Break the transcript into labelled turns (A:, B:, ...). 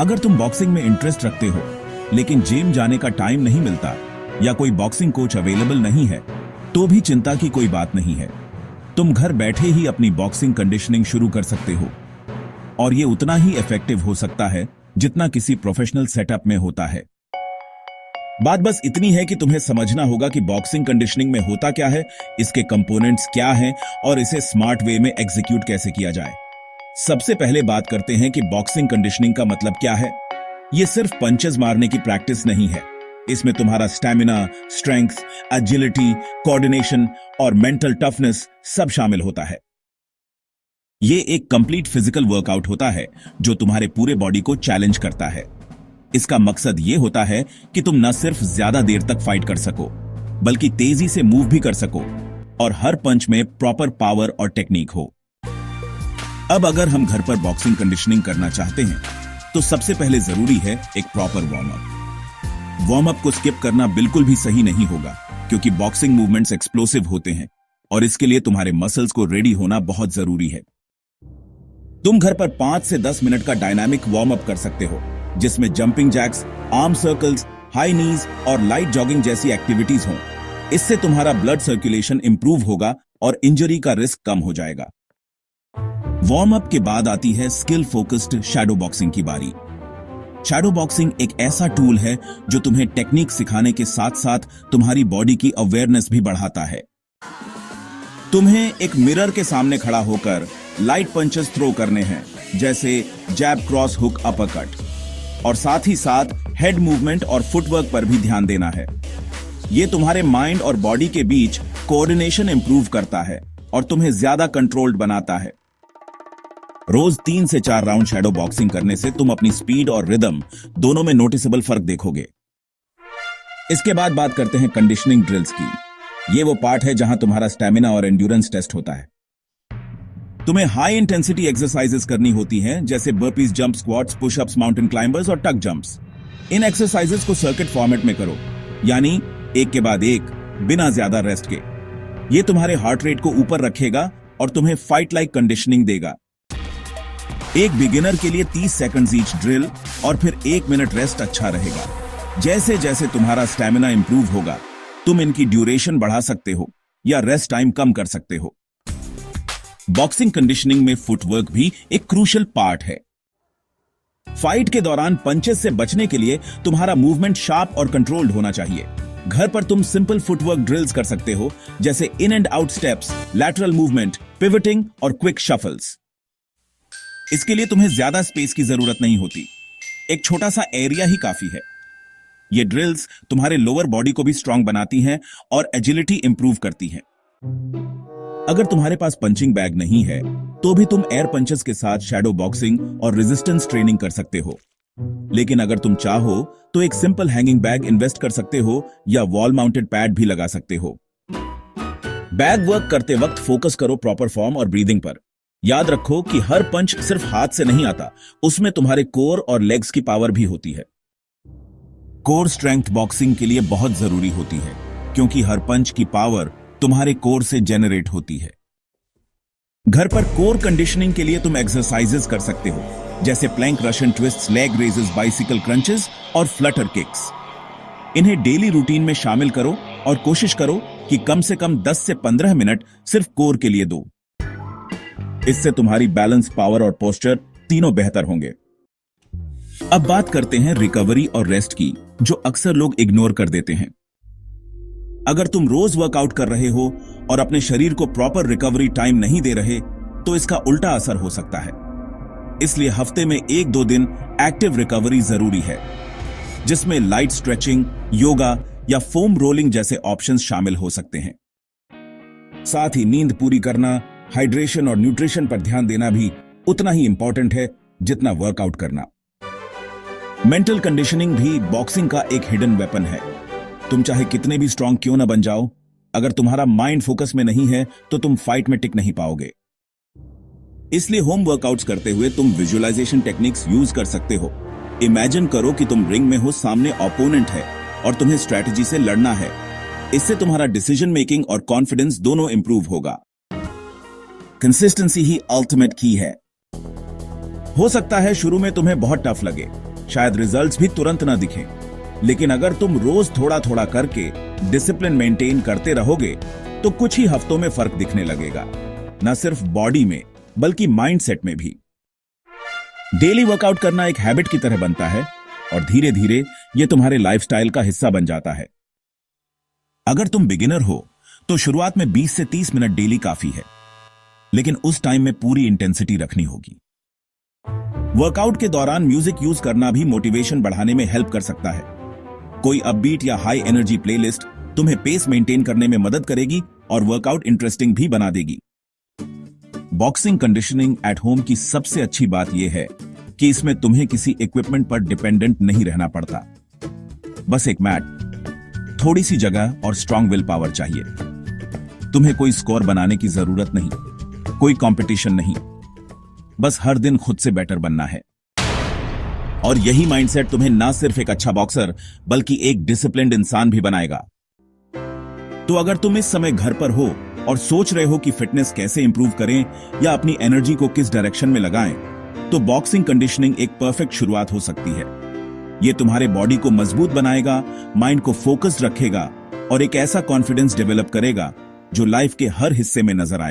A: अगर तुम बॉक्सिंग में इंटरेस्ट रखते हो लेकिन जिम जाने का टाइम नहीं मिलता या कोई बॉक्सिंग कोच अवेलेबल नहीं है, तो भी चिंता की कोई बात नहीं है। तुम घर बैठे ही अपनी बॉक्सिंग कंडीशनिंग शुरू कर सकते हो और ये उतना ही इफेक्टिव हो सकता है जितना किसी प्रोफेशनल सेटअप में होता है। बात बस इतनी है कि तुम्हें समझना होगा कि बॉक्सिंग कंडीशनिंग में होता क्या है, इसके कंपोनेंट्स क्या हैं और इसे स्मार्ट वे में एग्जीक्यूट कैसे किया जाए। सबसे पहले बात करते हैं कि बॉक्सिंग कंडीशनिंग का मतलब क्या है। यह सिर्फ पंचेस मारने की प्रैक्टिस नहीं है। इसमें तुम्हारा स्टैमिना, स्ट्रेंथ, एजिलिटी, कोऑर्डिनेशन और मेंटल टफनेस सब शामिल होता है। यह एक कंप्लीट फिजिकल वर्कआउट होता है जो तुम्हारे पूरे बॉडी को चैलेंज करता है। इसका मकसद यह होता है कि तुम न सिर्फ ज्यादा देर तक फाइट कर सको, बल्कि तेजी से मूव भी कर सको और हर पंच में प्रॉपर पावर और टेक्निक हो। अब अगर हम घर पर बॉक्सिंग कंडीशनिंग करना चाहते हैं तो सबसे पहले जरूरी है एक proper warm up. Warm up को स्किप करना बिल्कुल भी सही नहीं होगा, क्योंकि बॉक्सिंग मूवमेंट्स एक्सप्लोसिव होते हैं और इसके लिए तुम्हारे मसल्स को रेडी होना बहुत जरूरी है। तुम घर पर 5 से 10 मिनट का डायनामिक वार्म अप कर सकते हो, जिसमें jumping jacks, arm circles, high नीज और लाइट जॉगिंग जैसी एक्टिविटीज हों। इससे तुम्हारा ब्लड सर्कुलेशन इंप्रूव होगा और इंजरी का रिस्क कम हो जाएगा। वार्म अप के बाद आती है स्किल फोकस्ड शैडो बॉक्सिंग की बारी। शैडो बॉक्सिंग एक ऐसा टूल है जो तुम्हें टेक्निक सिखाने के साथ साथ तुम्हारी बॉडी की अवेयरनेस भी बढ़ाता है। तुम्हें एक मिरर के सामने खड़ा होकर लाइट पंचेस थ्रो करने हैं, जैसे जैब, क्रॉस, हुक, अपरकट, और साथ ही साथ हेड मूवमेंट और फुटवर्क पर भी ध्यान देना है। यह तुम्हारे माइंड और बॉडी के बीच कोऑर्डिनेशन इंप्रूव करता है और तुम्हें ज्यादा कंट्रोल्ड बनाता है। रोज 3 से 4 राउंड शैडो बॉक्सिंग करने से तुम अपनी स्पीड और रिदम दोनों में नोटिसेबल फर्क देखोगे। इसके बाद बात करते हैं कंडीशनिंग ड्रिल्स की। यह वो पार्ट है जहां तुम्हारा स्टैमिना और एंड्योरेंस टेस्ट होता है। तुम्हें हाई इंटेंसिटी एक्सरसाइजेस करनी होती हैं, जैसे burpees, jump squats, pushups, mountain climbers और टक जंप्स। इन एक्सरसाइजेस को सर्किट फॉर्मेट में करो, यानी एक के बाद एक, बिना ज्यादा रेस्ट के। यह तुम्हारे हार्ट रेट को ऊपर रखेगा और तुम्हें फाइट लाइक कंडीशनिंग देगा। एक बिगिनर के लिए 30 सेकंड्स ईच ड्रिल और फिर 1 मिनट रेस्ट अच्छा रहेगा। जैसे जैसे तुम्हारा स्टैमिना इंप्रूव होगा, तुम इनकी ड्यूरेशन बढ़ा सकते हो या रेस्ट टाइम कम कर सकते हो। बॉक्सिंग कंडीशनिंग में फुटवर्क भी एक क्रूशियल पार्ट है। फाइट के दौरान पंचेस से बचने के लिए तुम्हारा मूवमेंट शार्प और कंट्रोल्ड होना चाहिए। घर पर तुम सिंपल फुटवर्क ड्रिल्स कर सकते हो, जैसे in and out steps, lateral movement, pivoting और क्विक शफल्स। इसके लिए तुम्हें ज्यादा स्पेस की जरूरत नहीं होती, एक छोटा सा एरिया ही काफी है। ये ड्रिल्स तुम्हारे लोअर बॉडी को भी स्ट्रांग बनाती हैं और एजिलिटी इंप्रूव करती हैं। अगर तुम्हारे पास पंचिंग बैग नहीं है, तो भी तुम एयर पंचेस के साथ शैडो बॉक्सिंग और रेजिस्टेंस ट्रेनिंग कर सकते हो। लेकिन अगर तुम चाहो तो एक सिंपल हैंगिंग बैग इन्वेस्ट कर सकते हो या वॉल माउंटेड पैड भी लगा सकते हो। बैग वर्क करते वक्त फोकस करो प्रॉपर फॉर्म और ब्रीदिंग पर। याद रखो कि हर पंच सिर्फ हाथ से नहीं आता, उसमें तुम्हारे कोर और लेग्स की पावर भी होती है। कोर स्ट्रेंथ बॉक्सिंग के लिए बहुत जरूरी होती है, क्योंकि हर पंच की पावर तुम्हारे कोर से जेनरेट होती है। घर पर कोर कंडीशनिंग के लिए तुम एक्सरसाइजेस कर सकते हो, जैसे plank, Russian twists, leg raises, bicycle crunches और फ्लटर किक्स। इन्हें डेली रूटीन में शामिल करो और कोशिश करो कि कम से कम 10 से 15 मिनट सिर्फ कोर के लिए दो। इससे तुम्हारी बैलेंस, पावर और पोस्चर तीनों बेहतर होंगे। अब बात करते हैं रिकवरी और रेस्ट की, जो अक्सर लोग इग्नोर कर देते हैं। अगर तुम रोज वर्कआउट कर रहे हो और अपने शरीर को प्रॉपर रिकवरी टाइम नहीं दे रहे, तो इसका उल्टा असर हो सकता है। इसलिए हफ्ते में 1-2 दिन एक्टिव रिकवरी जरूरी है, जिसमें लाइट स्ट्रेचिंग, योगा या फोम रोलिंग जैसे ऑप्शंस शामिल हो सकते हैं। साथ ही नींद पूरी करना, हाइड्रेशन और न्यूट्रिशन पर ध्यान देना भी उतना ही इंपॉर्टेंट है जितना वर्कआउट करना। मेंटल कंडीशनिंग भी बॉक्सिंग का एक हिडन वेपन है। तुम चाहे कितने भी स्ट्रांग क्यों ना बन जाओ, अगर तुम्हारा माइंड फोकस में नहीं है तो तुम फाइट में टिक नहीं पाओगे। इसलिए होम वर्कआउट्स करते हुए तुम विजुअलाइजेशन टेक्निक्स यूज कर सकते हो। इमेजिन करो कि तुम रिंग में हो, सामने ओपोनेंट है और तुम्हें स्ट्रैटेजी से लड़ना है। इससे तुम्हारा डिसीजन मेकिंग और कॉन्फिडेंस दोनों इंप्रूव होगा। कंसिस्टेंसी ही अल्टीमेट की है। हो सकता है शुरू में तुम्हें बहुत टफ लगे, शायद रिजल्ट्स भी तुरंत ना दिखें, लेकिन अगर तुम रोज थोड़ा थोड़ा करके डिसिप्लिन मेंटेन करते रहोगे तो कुछ ही हफ्तों में फर्क दिखने लगेगा, न सिर्फ बॉडी में बल्कि माइंडसेट में भी। डेली वर्कआउट करना एक हैबिट की तरह बनता है और धीरे धीरे यह तुम्हारे लाइफस्टाइल का हिस्सा बन जाता है। अगर तुम बिगिनर हो तो शुरुआत में 20 से 30 मिनट डेली काफी है, लेकिन उस टाइम में पूरी इंटेंसिटी रखनी होगी। वर्कआउट के दौरान म्यूजिक यूज करना भी मोटिवेशन बढ़ाने में हेल्प कर सकता है। कोई अपबीट या हाई एनर्जी प्लेलिस्ट तुम्हें पेस मेंटेन करने में मदद करेगी और वर्कआउट इंटरेस्टिंग भी बना देगी। बॉक्सिंग कंडीशनिंग एट होम की सबसे अच्छी बात यह है कि इसमें तुम्हें किसी इक्विपमेंट पर डिपेंडेंट नहीं रहना पड़ता। बस एक मैट, थोड़ी सी जगह और स्ट्रांग विल पावर चाहिए। तुम्हें कोई स्कोर बनाने की जरूरत नहीं, कोई कंपटीशन नहीं, बस हर दिन खुद से बेटर बनना है। और यही माइंडसेट तुम्हें ना सिर्फ एक अच्छा बॉक्सर बल्कि एक डिसिप्लिन्ड इंसान भी बनाएगा। तो अगर तुम इस समय घर पर हो और सोच रहे हो कि फिटनेस कैसे इंप्रूव करें या अपनी एनर्जी को किस डायरेक्शन में लगाएं, तो बॉक्सिंग कंडीशनिंग एक परफेक्ट शुरुआत हो सकती है। यह तुम्हारे बॉडी को मजबूत बनाएगा, माइंड को फोकस्ड रखेगा और एक ऐसा कॉन्फिडेंस डेवलप करेगा जो लाइफ के हर हिस्से में नजर आएगा।